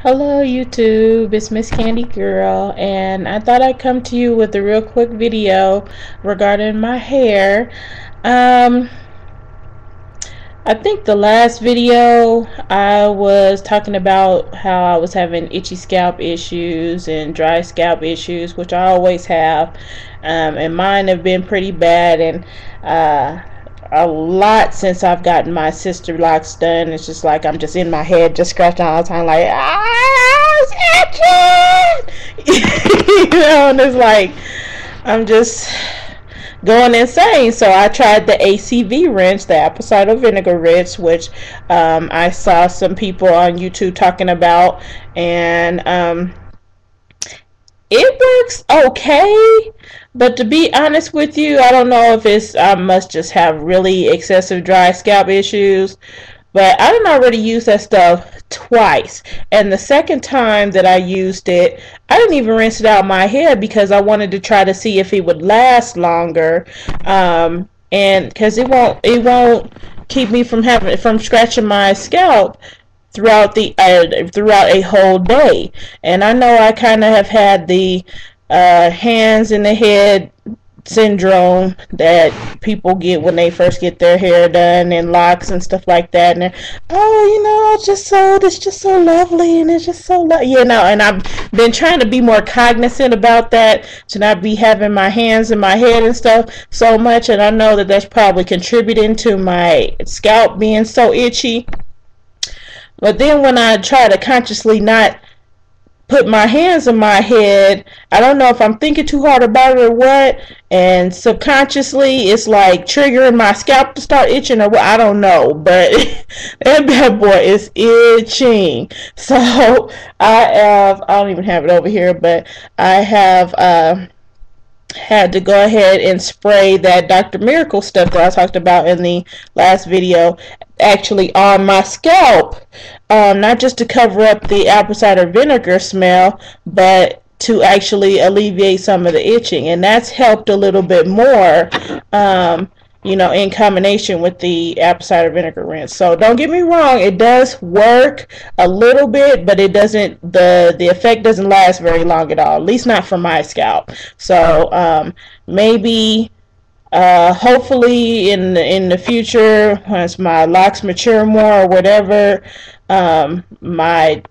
Hello YouTube, it's MsKhandiGurl, and I thought I'd come to you with a real quick video regarding my hair. Um, I think the last video I was talking about how I was having itchy scalp issues and dry scalp issues, which I always have, and mine have been pretty bad, and a lot since I've gotten my Sisterlocks done. It's just like I'm just in my head, just scratching all the time, like it's itching, and it's like I'm just going insane. So I tried the ACV Rinse, the apple cider vinegar rinse, which I saw some people on YouTube talking about, and it works okay, but to be honest with you, I don't know if I must just have really excessive dry scalp issues, but I didn't already use that stuff twice, and the second time that I used it, I didn't even rinse it out my hair because I wanted to try to see if it would last longer, and because it won't keep me from scratching my scalp throughout a whole day. And I know I kind of have had the hands in the head syndrome that people get when they first get their hair done and locks and stuff like that, and it's just so lovely, and it's just so and I've been trying to be more cognizant about that, to not be having my hands in my head and stuff so much, and I know that that's probably contributing to my scalp being so itchy. But then when I try to consciously not put my hands in my head, I don't know if I'm thinking too hard about it or what, and subconsciously it's like triggering my scalp to start itching or what, I don't know, but that bad boy is itching. So I don't even have it over here, but I have had to go ahead and spray that Dr. Miracle stuff that I talked about in the last video actually on my scalp, not just to cover up the apple cider vinegar smell, but to actually alleviate some of the itching, and that's helped a little bit more, in combination with the apple cider vinegar rinse. So don't get me wrong, it does work a little bit, but it doesn't, the effect doesn't last very long at all, at least not for my scalp. So maybe hopefully in the future, once my locks mature more or whatever, my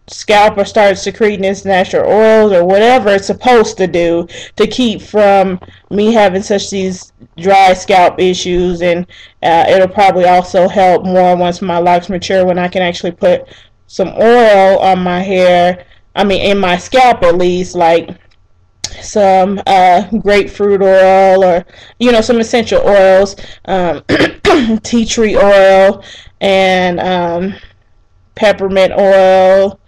scalp will start secreting its natural oils or whatever it's supposed to do to keep from me having such these dry scalp issues, and it'll probably also help more once my locks mature, when I can actually put some oil on my hair, in my scalp at least, like some grapefruit oil, or some essential oils, tea tree oil, and peppermint oil.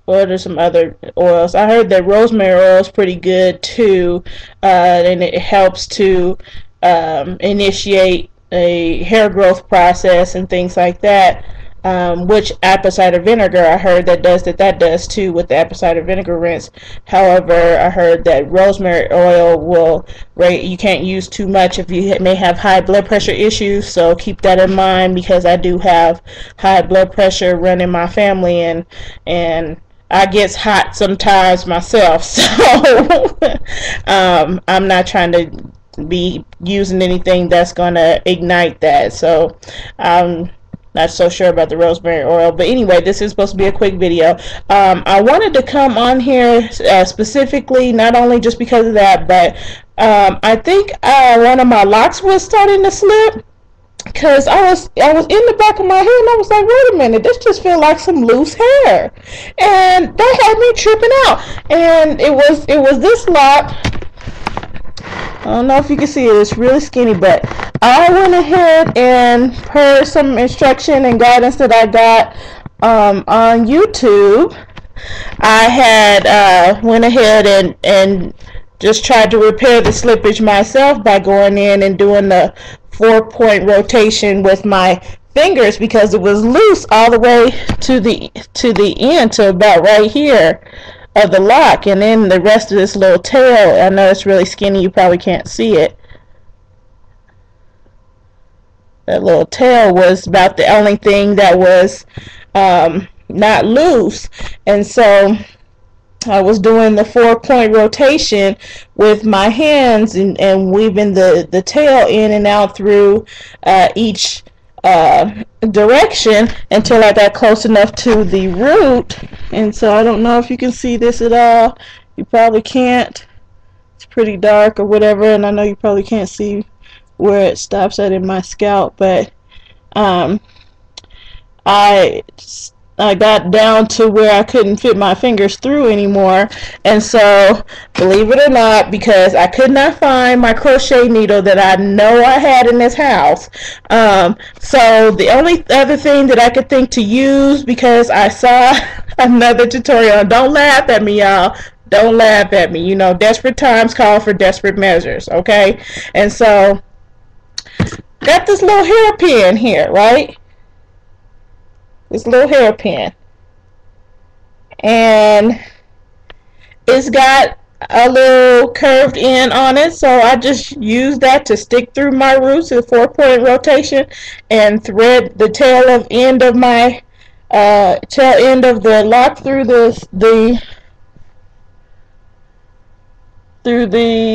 What are some other oils? I heard that rosemary oil is pretty good too, and it helps to initiate a hair growth process and things like that, which apple cider vinegar, I heard that does too with the apple cider vinegar rinse. However, I heard that rosemary oil you can't use too much if you may have high blood pressure issues, so keep that in mind, because I do have high blood pressure running my family, and I get hot sometimes myself, so I'm not trying to be using anything that's going to ignite that, so I'm not so sure about the rosemary oil. But anyway, this is supposed to be a quick video. I wanted to come on here specifically, not only just because of that, but I think one of my locks was starting to slip, because I was in the back of my head, and I was like, wait a minute, this just feels like some loose hair, and that had me tripping out. And it was this lock. I don't know if you can see it, it's really skinny, but I went ahead and per some instruction and guidance that I got on YouTube, I had went ahead and just tried to repair the slippage myself by going in and doing the 4-point rotation with my fingers, because it was loose all the way to the end, to about right here of the lock, and then the rest of this little tail, I know it's really skinny, you probably can't see it, that little tail was about the only thing that was not loose. And so I was doing the 4-point rotation with my hands and weaving the tail in and out through each direction until I got close enough to the root. And so I don't know if you can see this at all. You probably can't. It's pretty dark or whatever, and I know you probably can't see where it stops at in my scalp, but I got down to where I couldn't fit my fingers through anymore. And so, believe it or not, because I could not find my crochet needle that I know I had in this house, so the only other thing that I could think to use, because I saw another tutorial, don't laugh at me, y'all, don't laugh at me, you know, desperate times call for desperate measures, okay? And so, got this little hairpin here, right? This little hairpin, and it's got a little curved end on it, so I just use that to stick through my roots in 4-point rotation and thread the tail end of my tail end of the lock through the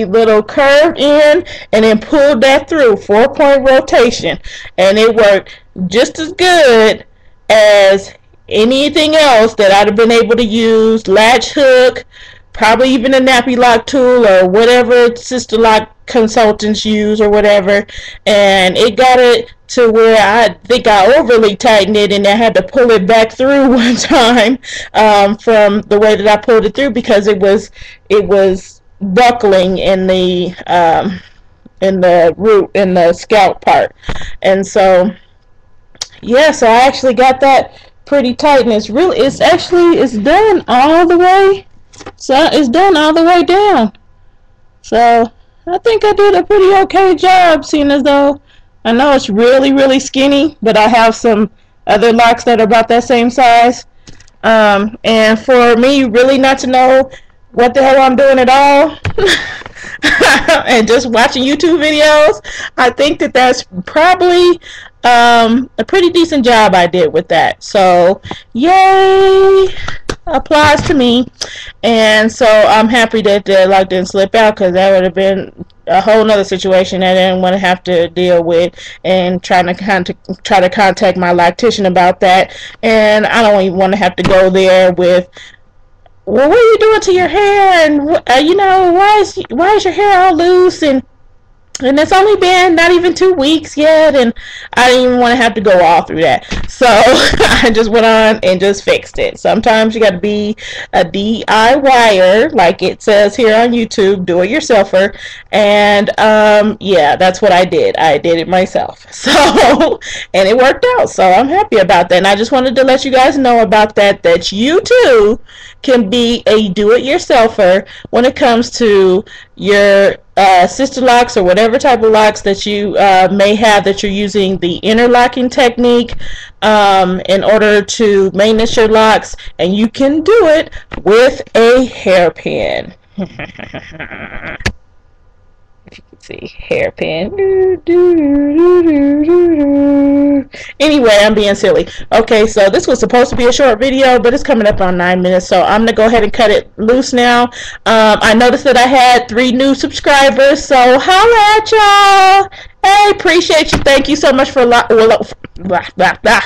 little curved end, and then pulled that through 4-point rotation, and it worked just as good as anything else that I'd have been able to use, latch hook, probably even a nappy lock tool or whatever Sisterlock consultants use or whatever. And it got it to where I think I overly tightened it and I had to pull it back through one time from the way that I pulled it through, because it was buckling in the root, in the scalp part. And so yeah, so I actually got that pretty tight, and it's done all the way. So it's done all the way down. So I think I did a pretty okay job, seeing as though I know it's really, really skinny, but I have some other locks that are about that same size. And for me really not to know what the hell I'm doing at all and just watching YouTube videos, I think that that's probably a pretty decent job I did with that. So yay, applause to me. And so I'm happy that the lock didn't slip out, because that would have been a whole nother situation that I didn't want to have to deal with, and try to contact my loctician about that. And I don't even want to have to go there with, well, what are you doing to your hair, and you know, why is your hair all loose, and it's only been not even 2 weeks yet, and I didn't even want to have to go all through that. So I just went on and just fixed it. Sometimes you got to be a DIYer, like it says here on YouTube, do-it-yourselfer. And yeah, that's what I did. I did it myself. So, and it worked out. So I'm happy about that. And I just wanted to let you guys know about that you too can be a do-it-yourselfer when it comes to your Sisterlocks or whatever type of locks that you may have, that you're using the interlocking technique in order to maintenance your locks, and you can do it with a hairpin. If you can see, hairpin. Anyway, I'm being silly. Okay, so this was supposed to be a short video, but it's coming up on 9 minutes, so I'm gonna go ahead and cut it loose now. I noticed that I had 3 new subscribers, so holla at y'all. Hey, appreciate you. Thank you so much for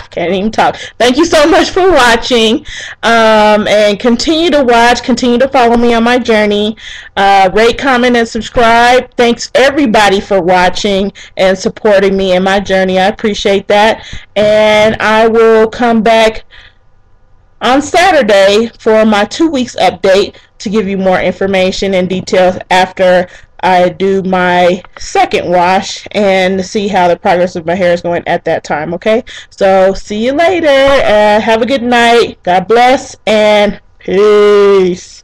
can't even talk. Thank you so much for watching, and continue to watch, continue to follow me on my journey. Rate, comment, and subscribe. Thanks everybody for watching and supporting me in my journey. I appreciate that, and I will come back on Saturday for my 2 weeks update to give you more information and details after I do my second wash, and see how the progress of my hair is going at that time. Okay, so see you later. Have a good night. God bless, and peace.